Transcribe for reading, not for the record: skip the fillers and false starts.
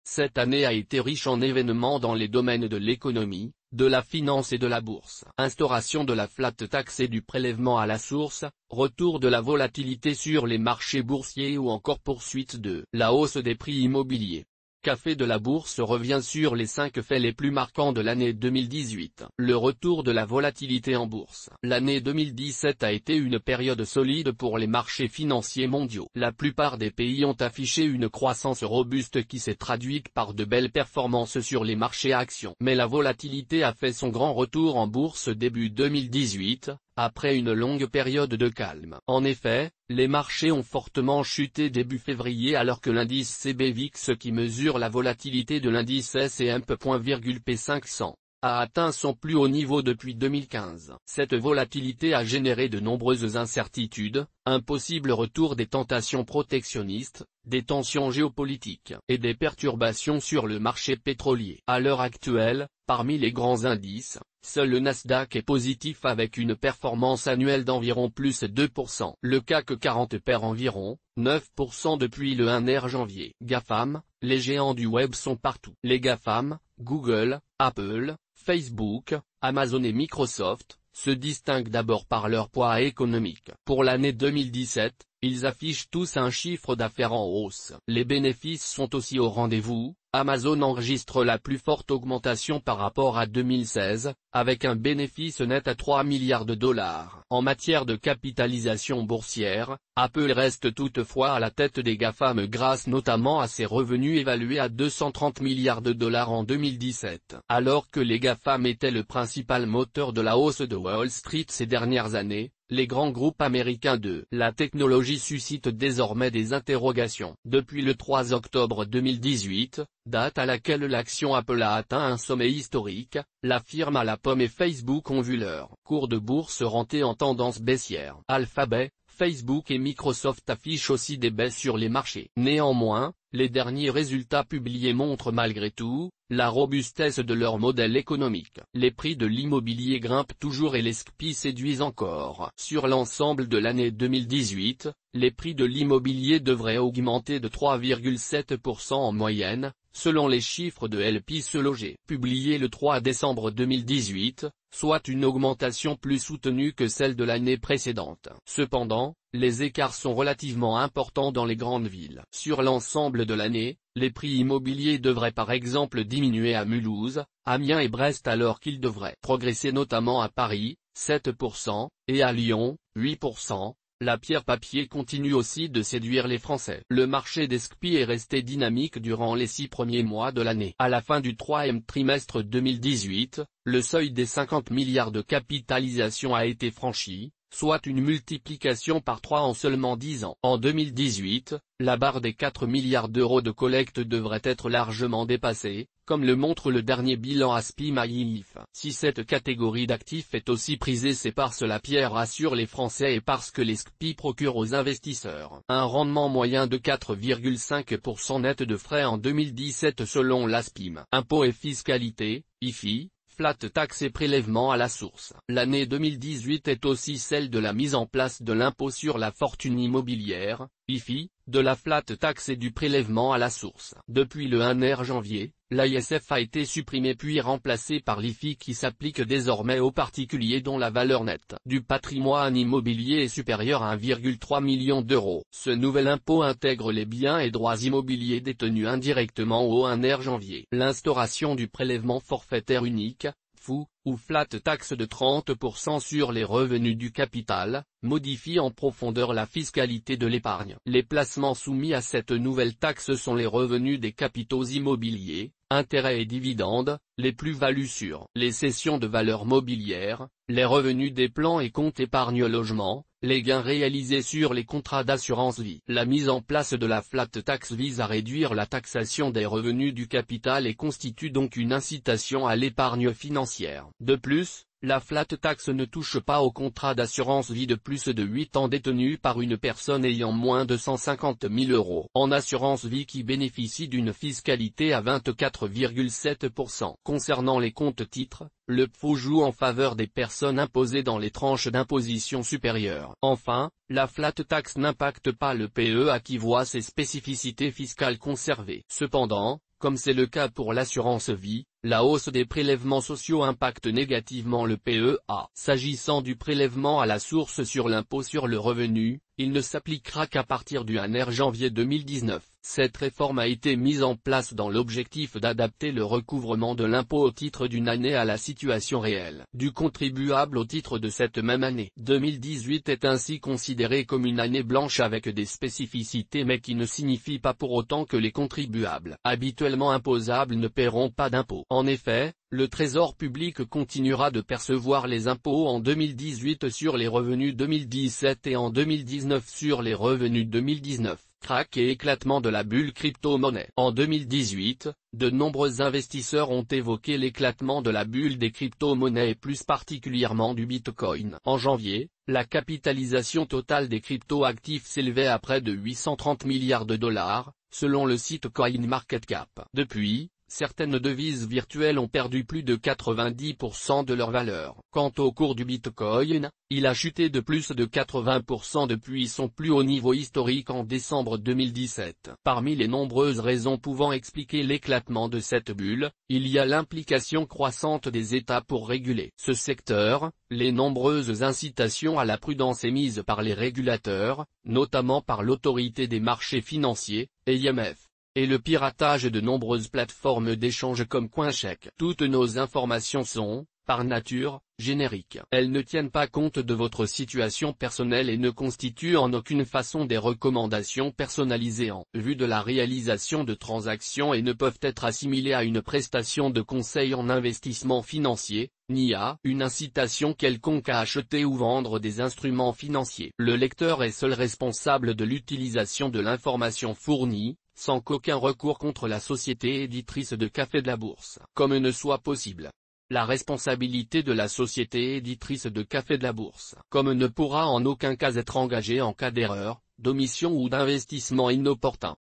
Cette année a été riche en événements dans les domaines de l'économie, de la finance et de la bourse. Instauration de la flat tax et du prélèvement à la source, retour de la volatilité sur les marchés boursiers ou encore poursuite de la hausse des prix immobiliers. Café de la bourse revient sur les 5 faits les plus marquants de l'année 2018. Le retour de la volatilité en bourse. L'année 2017 a été une période solide pour les marchés financiers mondiaux. La plupart des pays ont affiché une croissance robuste qui s'est traduite par de belles performances sur les marchés actions. Mais la volatilité a fait son grand retour en bourse début 2018, après une longue période de calme. En effet, les marchés ont fortement chuté début février alors que l'indice CB-VIX qui mesure la volatilité de l'indice S&P 500 a atteint son plus haut niveau depuis 2015. Cette volatilité a généré de nombreuses incertitudes, un possible retour des tentations protectionnistes, des tensions géopolitiques et des perturbations sur le marché pétrolier. À l'heure actuelle, parmi les grands indices, seul le Nasdaq est positif avec une performance annuelle d'environ plus 2%. Le CAC 40 perd environ 9% depuis le 1er janvier. GAFAM, les géants du web sont partout. Les GAFAM, Google, Apple, Facebook, Amazon et Microsoft, se distinguent d'abord par leur poids économique. Pour l'année 2017, ils affichent tous un chiffre d'affaires en hausse. Les bénéfices sont aussi au rendez-vous. Amazon enregistre la plus forte augmentation par rapport à 2016, avec un bénéfice net à 3 milliards de dollars. En matière de capitalisation boursière, Apple reste toutefois à la tête des GAFAM grâce notamment à ses revenus évalués à 230 milliards de dollars en 2017. Alors que les GAFAM étaient le principal moteur de la hausse de Wall Street ces dernières années, les grands groupes américains de la technologie suscitent désormais des interrogations. Depuis le 3 octobre 2018, date à laquelle l'action Apple a atteint un sommet historique, la firme à la pomme et Facebook ont vu leur cours de bourse rentrer en tendance baissière. Alphabet, Facebook et Microsoft affichent aussi des baisses sur les marchés. Néanmoins, les derniers résultats publiés montrent malgré tout la robustesse de leur modèle économique. Les prix de l'immobilier grimpent toujours et les SCPI séduisent encore. Sur l'ensemble de l'année 2018, les prix de l'immobilier devraient augmenter de 3,7% en moyenne, selon les chiffres de LP Se Loger, publiés le 3 décembre 2018, soit une augmentation plus soutenue que celle de l'année précédente. Cependant, les écarts sont relativement importants dans les grandes villes. Sur l'ensemble de l'année, les prix immobiliers devraient par exemple diminuer à Mulhouse, Amiens et Brest alors qu'ils devraient progresser notamment à Paris, 7%, et à Lyon, 8%. La pierre papier continue aussi de séduire les Français. Le marché des SCPI est resté dynamique durant les 6 premiers mois de l'année. À la fin du 3e trimestre 2018, le seuil des 50 milliards de capitalisation a été franchi, soit une multiplication par 3 en seulement 10 ans. En 2018, la barre des 4 milliards d'euros de collecte devrait être largement dépassée, comme le montre le dernier bilan ASPI Maïf. Si cette catégorie d'actifs est aussi prisée, c'est parce la pierre rassure les Français et parce que les SCPI procurent aux investisseurs un rendement moyen de 4,5% net de frais en 2017 selon l'ASPIM. Impôts et fiscalité, IFI, flat tax et prélèvement à la source. L'année 2018 est aussi celle de la mise en place de l'impôt sur la fortune immobilière, IFI, de la flat tax et du prélèvement à la source. Depuis le 1er janvier, l'ISF a été supprimé puis remplacé par l'IFI qui s'applique désormais aux particuliers dont la valeur nette du patrimoine immobilier est supérieure à 1,3 million d'euros. Ce nouvel impôt intègre les biens et droits immobiliers détenus indirectement au 1er janvier. L'instauration du prélèvement forfaitaire unique, FU, ou flat tax de 30% sur les revenus du capital, modifie en profondeur la fiscalité de l'épargne. Les placements soumis à cette nouvelle taxe sont les revenus des capitaux immobiliers, intérêts et dividendes, les plus-values sur les cessions de valeurs mobilières, les revenus des plans et comptes épargne logement, les gains réalisés sur les contrats d'assurance vie. La mise en place de la flat tax vise à réduire la taxation des revenus du capital et constitue donc une incitation à l'épargne financière. De plus, la flat tax ne touche pas aux contrats d'assurance vie de plus de 8 ans détenus par une personne ayant moins de 150 000 euros en assurance vie qui bénéficie d'une fiscalité à 24,7%. Concernant les comptes titres, le PFO joue en faveur des personnes imposées dans les tranches d'imposition supérieures. Enfin, la flat tax n'impacte pas le PEA qui voit ses spécificités fiscales conservées. Cependant, comme c'est le cas pour l'assurance vie, la hausse des prélèvements sociaux impacte négativement le PEA. S'agissant du prélèvement à la source sur l'impôt sur le revenu, il ne s'appliquera qu'à partir du 1er janvier 2019. Cette réforme a été mise en place dans l'objectif d'adapter le recouvrement de l'impôt au titre d'une année à la situation réelle du contribuable au titre de cette même année. 2018 est ainsi considérée comme une année blanche avec des spécificités mais qui ne signifie pas pour autant que les contribuables habituellement imposables ne paieront pas d'impôts. En effet, le Trésor public continuera de percevoir les impôts en 2018 sur les revenus 2017 et en 2019 sur les revenus 2019. Crack et éclatement de la bulle crypto-monnaie. En 2018, de nombreux investisseurs ont évoqué l'éclatement de la bulle des crypto-monnaies et plus particulièrement du Bitcoin. En janvier, la capitalisation totale des crypto-actifs s'élevait à près de 830 milliards de dollars, selon le site CoinMarketCap. Depuis, certaines devises virtuelles ont perdu plus de 90% de leur valeur. Quant au cours du Bitcoin, il a chuté de plus de 80% depuis son plus haut niveau historique en décembre 2017. Parmi les nombreuses raisons pouvant expliquer l'éclatement de cette bulle, il y a l'implication croissante des États pour réguler ce secteur, les nombreuses incitations à la prudence émises par les régulateurs, notamment par l'autorité des marchés financiers, AMF, et le piratage de nombreuses plateformes d'échange comme Coincheck. Toutes nos informations sont, par nature, génériques. Elles ne tiennent pas compte de votre situation personnelle et ne constituent en aucune façon des recommandations personnalisées en vue de la réalisation de transactions et ne peuvent être assimilées à une prestation de conseil en investissement financier, ni à une incitation quelconque à acheter ou vendre des instruments financiers. Le lecteur est seul responsable de l'utilisation de l'information fournie, sans qu'aucun recours contre la société éditrice de Café de la Bourse, comme ne soit possible. La responsabilité de la société éditrice de Café de la Bourse, comme ne pourra en aucun cas être engagée en cas d'erreur, d'omission ou d'investissement inopportun.